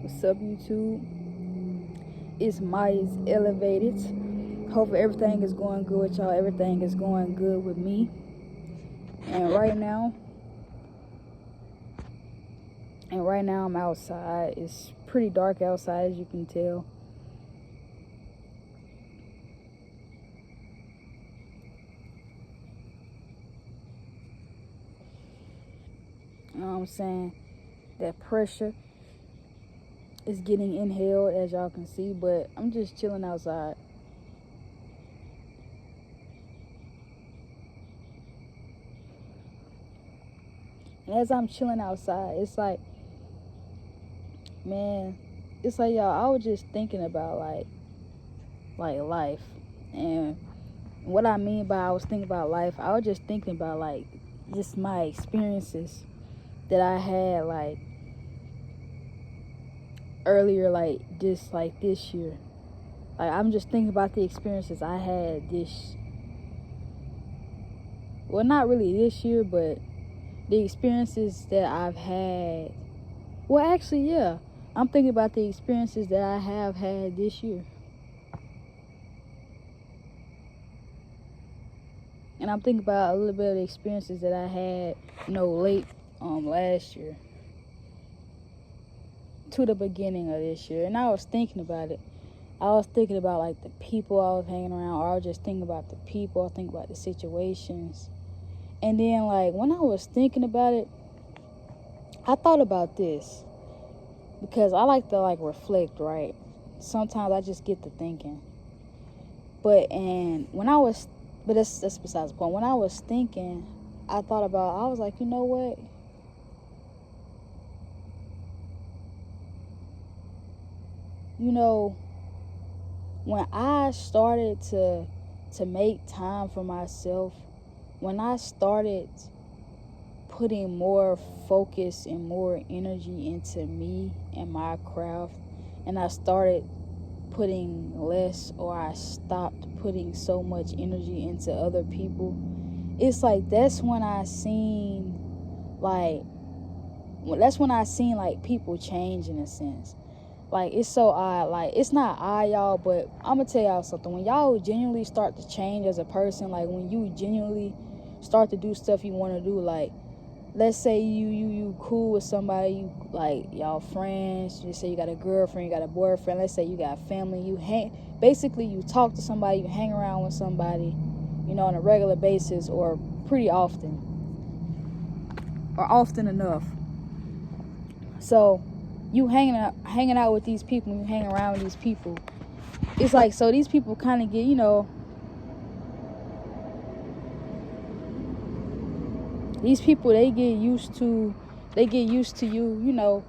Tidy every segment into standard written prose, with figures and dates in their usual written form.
What's up, YouTube? It's Maya's Elevated. Hopefully everything is going good with y'all. Everything is going good with me. And right now I'm outside. It's pretty dark outside, as you can tell. You know what I'm saying? That pressure is getting inhaled, as y'all can see, but I'm just chilling outside. And as I'm chilling outside, it's like, man, it's like, y'all, I was just thinking about like life. And what I mean by I was thinking about life, I was just thinking about like just my experiences that I had like earlier, like just like this year. Like I'm just thinking about the experiences I had well, not really this year, but the experiences that I've had. Well, actually, yeah, I'm thinking about the experiences that I have had this year. And I'm thinking about a little bit of the experiences that I had, late last year to the beginning of this year. And I was thinking about it. I was thinking about like the people I was hanging around, or I was just thinking about the people, I was thinking about the situations. And then like when I was thinking about it, I thought about this because I like to like reflect, right? Sometimes I just get to thinking. But that's besides the point. When I was thinking, I was like, you know what? When I started to make time for myself, when I started putting more focus and more energy into me and my craft, and I started putting less, or I stopped putting so much energy into other people, it's like that's when I seen like people change in a sense. Like, it's so odd. Like, it's not odd, y'all, but I'm gonna tell y'all something. When y'all genuinely start to change as a person, like when you genuinely start to do stuff you want to do, like let's say you cool with somebody, you like y'all friends, you say you got a girlfriend, you got a boyfriend, let's say you got family, you talk to somebody, you hang around with somebody, on a regular basis, or pretty often, or often enough. So you hanging out with these people, you hang around with these people, it's like, so these people kind of get, these people, they get used to you,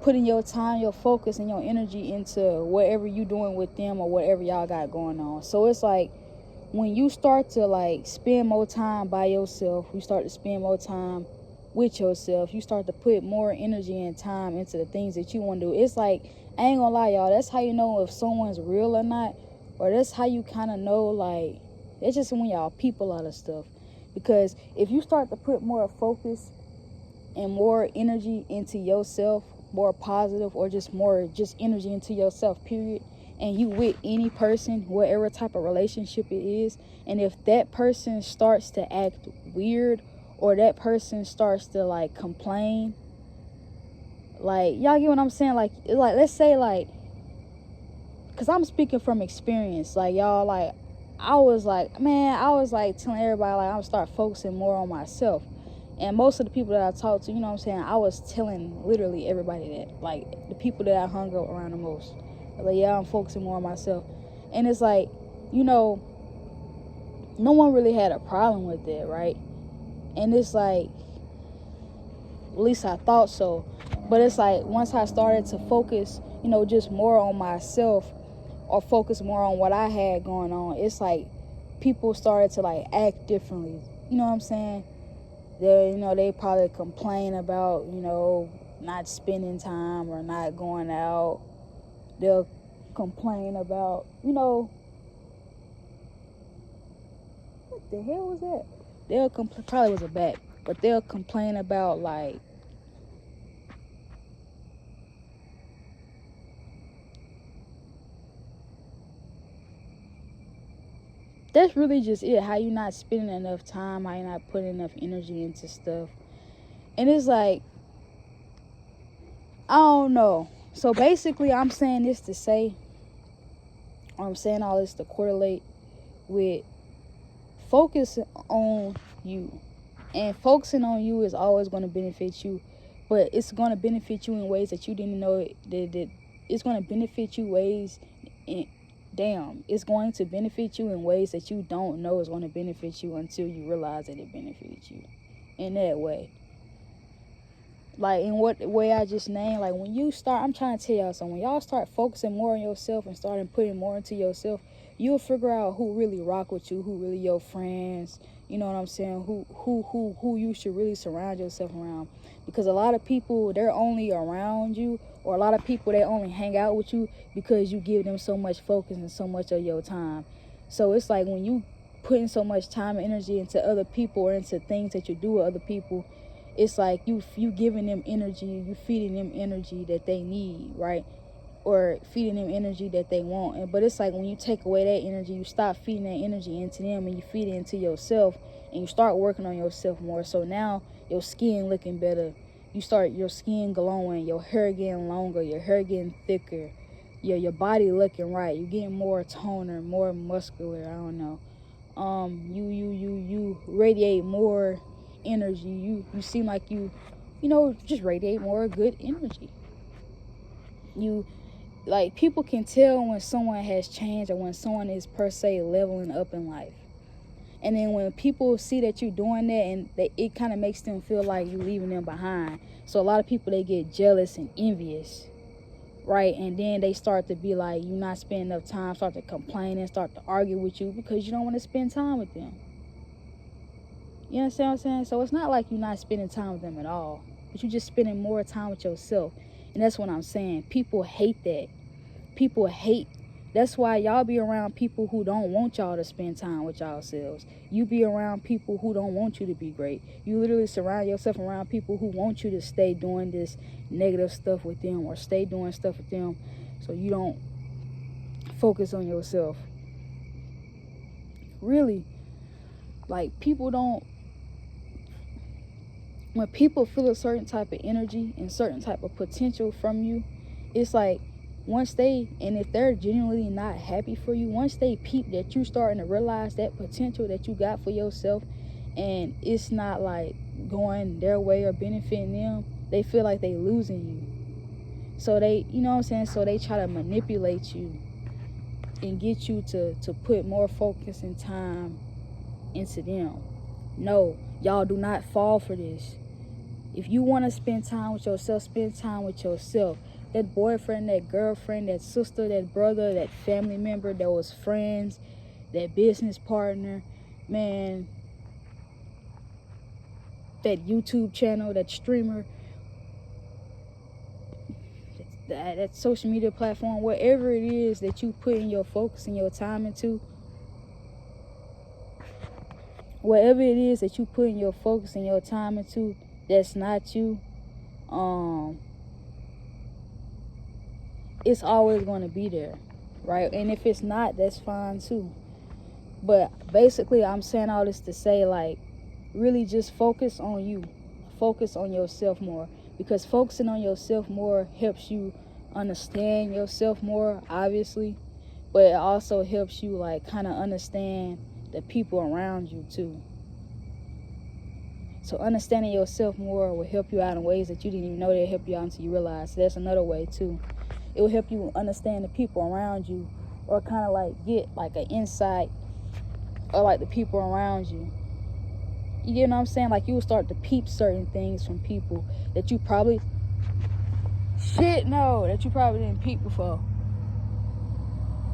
putting your time, your focus, and your energy into whatever you doing with them, or whatever y'all got going on. So it's like when you start to like spend more time by yourself, you start to spend more time with yourself, you start to put more energy and time into the things that you want to do. It's like, I ain't gonna lie, y'all, that's how you know if someone's real or not, or that's how you kind of know, like, it's just when y'all peep a lot of stuff. Because if you start to put more focus and more energy into yourself, more positive, or just more energy into yourself, period, and you with any person, whatever type of relationship it is, and if that person starts to act weird, or that person starts to like complain, like, y'all get what I'm saying? Like let's say, like, because I'm speaking from experience, like, y'all, like, I was like telling everybody, like, I'm gonna start focusing more on myself. And most of the people that I talked to, I was telling literally everybody that, like, the people that I hung out around the most, like, yeah, I'm focusing more on myself. And it's like, no one really had a problem with that, right? And it's like, at least I thought so. But it's like, once I started to focus, just more on myself, or focus more on what I had going on, it's like people started to like act differently. You know what I'm saying? They probably complain about, not spending time or not going out. They'll complain about, what the hell was that? Probably was a bat, but they'll complain about, like, that's really just it. How you not spending enough time, how you not putting enough energy into stuff. And it's like, I don't know. So basically, I'm saying this to say, or I'm saying all this to correlate with focus on you. And focusing on you is always going to benefit you, but it's going to benefit you in ways that you didn't know that it's going to benefit you ways in, it's going to benefit you in ways that you don't know is going to benefit you until you realize that it benefits you in that way. Like in what way I just named, like when you start, I'm trying to tell y'all something, when y'all start focusing more on yourself and starting putting more into yourself, you'll figure out who really rock with you, who really your friends, you know what I'm saying, who you should really surround yourself around. Because a lot of people, they're only around you, or a lot of people, they only hang out with you because you give them so much focus and so much of your time. So it's like when you putting so much time and energy into other people or into things that you do with other people, it's like you giving them energy, you feeding them energy that they need, right? Or feeding them energy that they want. But it's like when you take away that energy, you stop feeding that energy into them and you feed it into yourself, and you start working on yourself more. So now your skin looking better, you start your skin glowing, your hair getting longer, your hair getting thicker, your body looking right, you getting more toner, more muscular, I don't know. You radiate more energy. You seem like you just radiate more good energy. You, like, people can tell when someone has changed or when someone is per se leveling up in life. And then when people see that you're doing that, and it kind of makes them feel like you're leaving them behind. So a lot of people, they get jealous and envious, right? And then they start to be like, you're not spending enough time, start to complain and start to argue with you because you don't want to spend time with them. You understand what I'm saying? So it's not like you're not spending time with them at all, but you're just spending more time with yourself. And that's what I'm saying. People hate that. People hate. That's why y'all be around people who don't want y'all to spend time with yourselves. You be around people who don't want you to be great. You literally surround yourself around people who want you to stay doing this negative stuff with them, or stay doing stuff with them, so you don't focus on yourself. Really, like, people don't, when people feel a certain type of energy and certain type of potential from you, it's like, if they're genuinely not happy for you, once they peep that you starting to realize that potential that you got for yourself, and it's not like going their way or benefiting them, they feel like they losing you. So they, you know what I'm saying, so they try to manipulate you and get you to put more focus and time into them. No, y'all do not fall for this. If you want to spend time with yourself, spend time with yourself. That boyfriend, that girlfriend, that sister, that brother, that family member, that was friends, that business partner, man, that YouTube channel, that streamer, that social media platform, whatever it is that you put in your focus and your time into, whatever it is that you put in your focus and your time into, that's not you, it's always going to be there, right? And if it's not, that's fine too. But basically, I'm saying all this to say, like, really just focus on you. Focus on yourself more. Because focusing on yourself more helps you understand yourself more, obviously. But it also helps you, like, kind of understand the people around you too. So understanding yourself more will help you out in ways that you didn't even know they'd help you out until you realize. So that's another way too. It will help you understand the people around you, or kind of like get like an insight of like the people around you. You get what I'm saying? Like, you will start to peep certain things from people that you probably didn't peep before.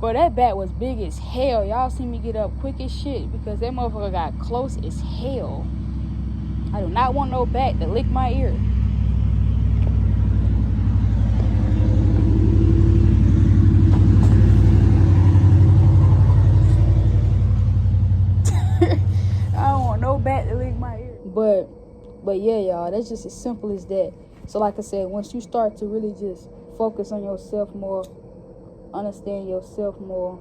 But that bat was big as hell. Y'all see me get up quick as shit because that motherfucker got close as hell. I do not want no bat to lick my ear. I don't want no bat to lick my ear. But yeah, y'all, that's just as simple as that. So like I said, once you start to really just focus on yourself more, understand yourself more,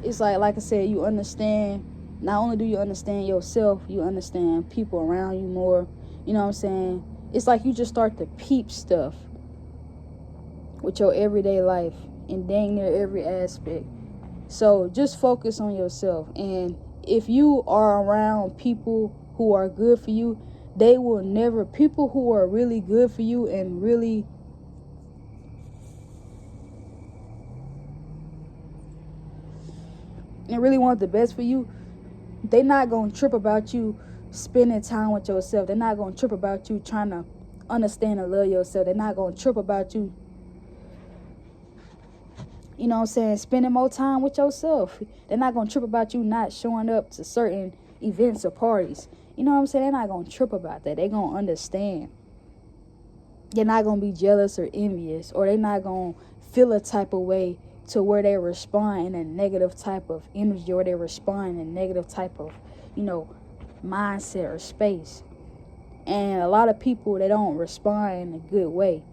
it's like I said, you understand. Not only do you understand yourself, you understand people around you more. You know what I'm saying? It's like you just start to peep stuff with your everyday life in dang near every aspect. So just focus on yourself. And if you are around people who are good for you, they will never, people who are really good for you and really want the best for you, they're not going to trip about you spending time with yourself. They're not going to trip about you trying to understand and love yourself. They're not going to trip about you, you know what I'm saying, spending more time with yourself. They're not going to trip about you not showing up to certain events or parties. You know what I'm saying? They're not going to trip about that. They're going to understand. They're not going to be jealous or envious, or they're not going to feel a type of way to where they respond in a negative type of energy, or they respond in a negative type of, mindset or space. And a lot of people, they don't respond in a good way.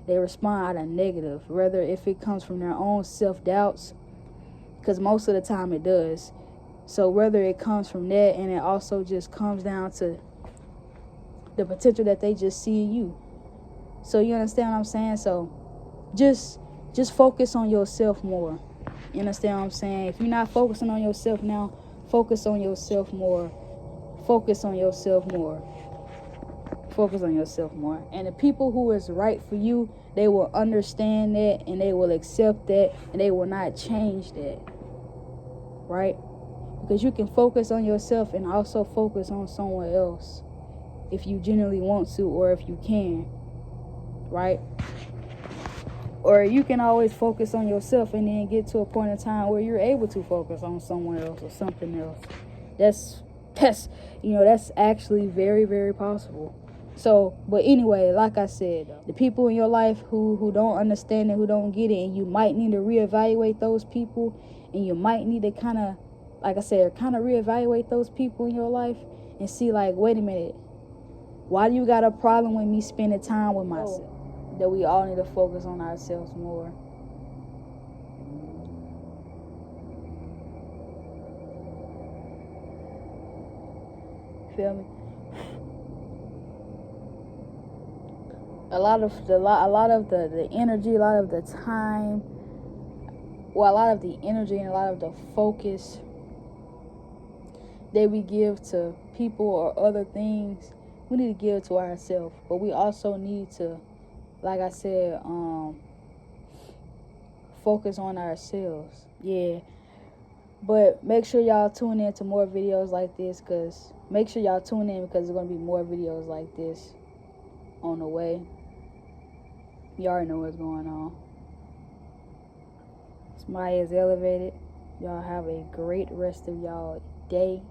They respond out of negative, whether if it comes from their own self-doubts, because most of the time it does. So whether it comes from that, and it also just comes down to the potential that they just see in you. So you understand what I'm saying? So just focus on yourself more. You understand what I'm saying? If you're not focusing on yourself now, focus on yourself more. Focus on yourself more. Focus on yourself more. And the people who is right for you, they will understand that, and they will accept that, and they will not change that. Right? Because you can focus on yourself and also focus on someone else if you genuinely want to, or if you can. Right? Or you can always focus on yourself and then get to a point in time where you're able to focus on someone else or something else. That's actually very, very possible. So, but anyway, like I said, the people in your life who don't understand it, who don't get it, and you might need to reevaluate those people, and you might need to kind of reevaluate those people in your life and see, like, wait a minute, why do you got a problem with me spending time with myself? That we all need to focus on ourselves more. Feel me? A lot of the energy, a lot of the time, a lot of the energy and a lot of the focus that we give to people or other things, we need to give to ourselves. But we also need to, like I said, focus on ourselves. Yeah. But make sure y'all tune in to more videos like this, because make sure y'all tune in, because there's going to be more videos like this on the way. You already know what's going on. Smile is elevated. Y'all have a great rest of y'all day.